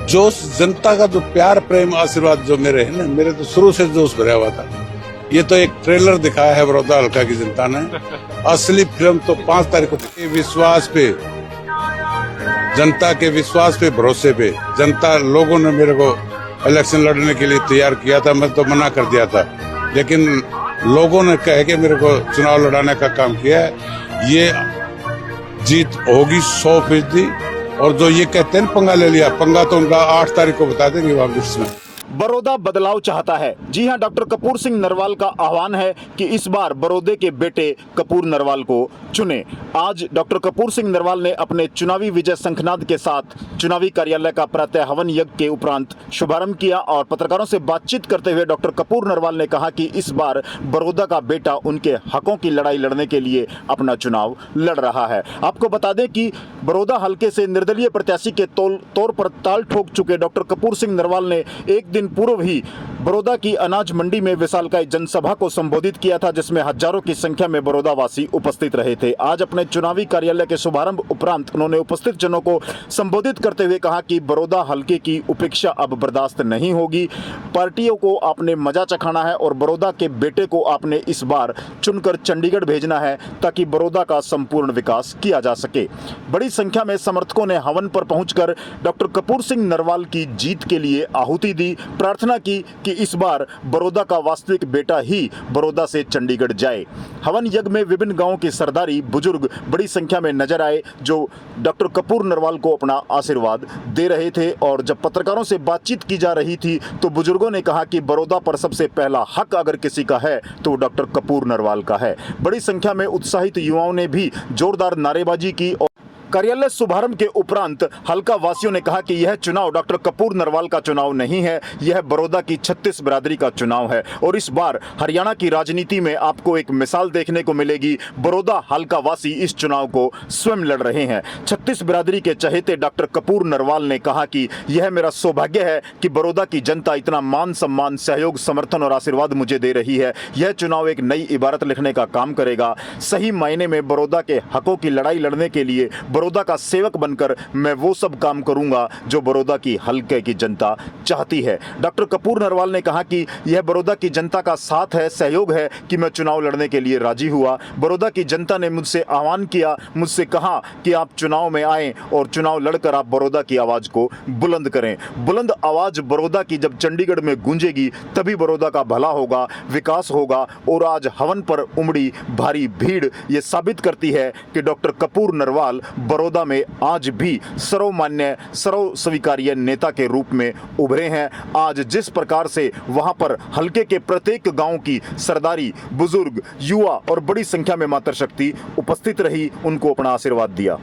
जोश, जनता का जो प्यार प्रेम आशीर्वाद जो मेरे है ना, मेरे तो शुरू से जोश भरा हुआ था। ये तो एक ट्रेलर दिखाया है बड़ौदा हल्का की जनता ने। असली फिल्म तो 5 तारीख को। विश्वास पे, जनता के विश्वास पे, भरोसे पे, जनता लोगों ने मेरे को इलेक्शन लड़ने के लिए तैयार किया था। मैं तो मना कर दिया था, लेकिन लोगों ने कह के मेरे को चुनाव लड़ाने का काम किया है। ये जीत होगी 100%। और जो ये कहते हैं पंगा ले लिया, पंगा तो उनका 8 तारीख को बता देंगे वापस में। बड़ौदा बदलाव चाहता है। जी हां, डॉक्टर कपूर सिंह नरवाल का आह्वान है कि इस बार बड़ौदे के बेटे कपूर नरवाल को चुने। आज डॉक्टर कपूर सिंह नरवाल ने अपने चुनावी विजय शंखनाद के साथ चुनावी कार्यालय का प्रातः हवन यज्ञ के उपरांत शुभारंभ किया और पत्रकारों से बातचीत करते हुए डॉक्टर कपूर नरवाल ने कहा कि इस बार बड़ौदा का बेटा उनके हकों की लड़ाई लड़ने के लिए अपना चुनाव लड़ रहा है। आपको बता दें कि बड़ौदा हल्के से निर्दलीय प्रत्याशी के तौर पर ताल ठोक चुके डॉक्टर कपूर सिंह नरवाल ने एक दिन पूर्व ही बड़ौदा की अनाज मंडी में विशालकाय जनसभा को संबोधित किया था, जिसमें हजारों की संख्या में बड़ौदा वासी उपस्थित रहे थे। आज अपने चुनावी कार्यालय के शुभारंभ उपरांत उन्होंने उपस्थित जनों को संबोधित करते हुए कहा कि बड़ौदा हल्के की उपेक्षा अब बर्दाश्त नहीं होगी। पार्टियों को आपने मजा चखाना है और बड़ौदा के बेटे को आपने इस बार चुनकर चंडीगढ़ भेजना है ताकि बड़ौदा का संपूर्ण विकास किया जा सके। बड़ी संख्या में समर्थकों ने हवन पर पहुंचकर डॉक्टर कपूर सिंह नरवाल की जीत के लिए आहुति दी, प्रार्थना की कि इस बार बड़ौदा का वास्तविक बेटा ही बड़ौदा से चंडीगढ़ जाए। हवन यज्ञ में विभिन्न गांवों के सरदारी बुजुर्ग बड़ी संख्या में नजर आए, जो डॉक्टर कपूर नरवाल को अपना आशीर्वाद दे रहे थे। और जब पत्रकारों से बातचीत की जा रही थी तो बुजुर्गों ने कहा कि बड़ौदा पर सबसे पहला हक अगर किसी का है तो डॉक्टर कपूर नरवाल का है। बड़ी संख्या में उत्साहित युवाओं ने भी जोरदार नारेबाजी की। कार्यालय शुभारंभ के उपरांत हल्का वासियों ने कहा कि यह चुनाव डॉक्टर कपूर नरवाल का चुनाव नहीं है, यह बड़ौदा की 36 बिरादरी का चुनाव है। और इस बार हरियाणा की राजनीति में आपको एक मिसाल देखने को मिलेगी। बड़ौदा हल्का वासी इस चुनाव को स्वयं लड़ रहे हैं। 36 बिरादरी के चहेते डॉक्टर कपूर नरवाल ने कहा कि यह मेरा सौभाग्य है कि बड़ौदा की जनता इतना मान सम्मान, सहयोग, समर्थन और आशीर्वाद मुझे दे रही है। यह चुनाव एक नई इबारत लिखने का काम करेगा। सही मायने में बड़ौदा के हकों की लड़ाई लड़ने के लिए बड़ौदा का सेवक बनकर मैं वो सब काम करूंगा जो बड़ौदा की हल्के की जनता चाहती है। डॉक्टर कपूर नरवाल ने कहा कि यह बड़ौदा की जनता का साथ है, सहयोग है कि मैं चुनाव लड़ने के लिए राजी हुआ। बड़ौदा की जनता ने मुझसे आह्वान किया, मुझसे कहा कि आप चुनाव में आएं और चुनाव लड़कर आप बड़ौदा की आवाज को बुलंद करें। बुलंद आवाज बड़ौदा की जब चंडीगढ़ में गूंजेगी तभी बड़ौदा का भला होगा, विकास होगा। और आज हवन पर उमड़ी भारी भीड़ ये साबित करती है कि डॉक्टर कपूर नरवाल बड़ौदा में आज भी सर्वमान्य, सर्व स्वीकार्य नेता के रूप में उभरे हैं। आज जिस प्रकार से वहां पर हल्के के प्रत्येक गांव की सरदारी, बुजुर्ग, युवा और बड़ी संख्या में मातृशक्ति उपस्थित रही, उनको अपना आशीर्वाद दिया।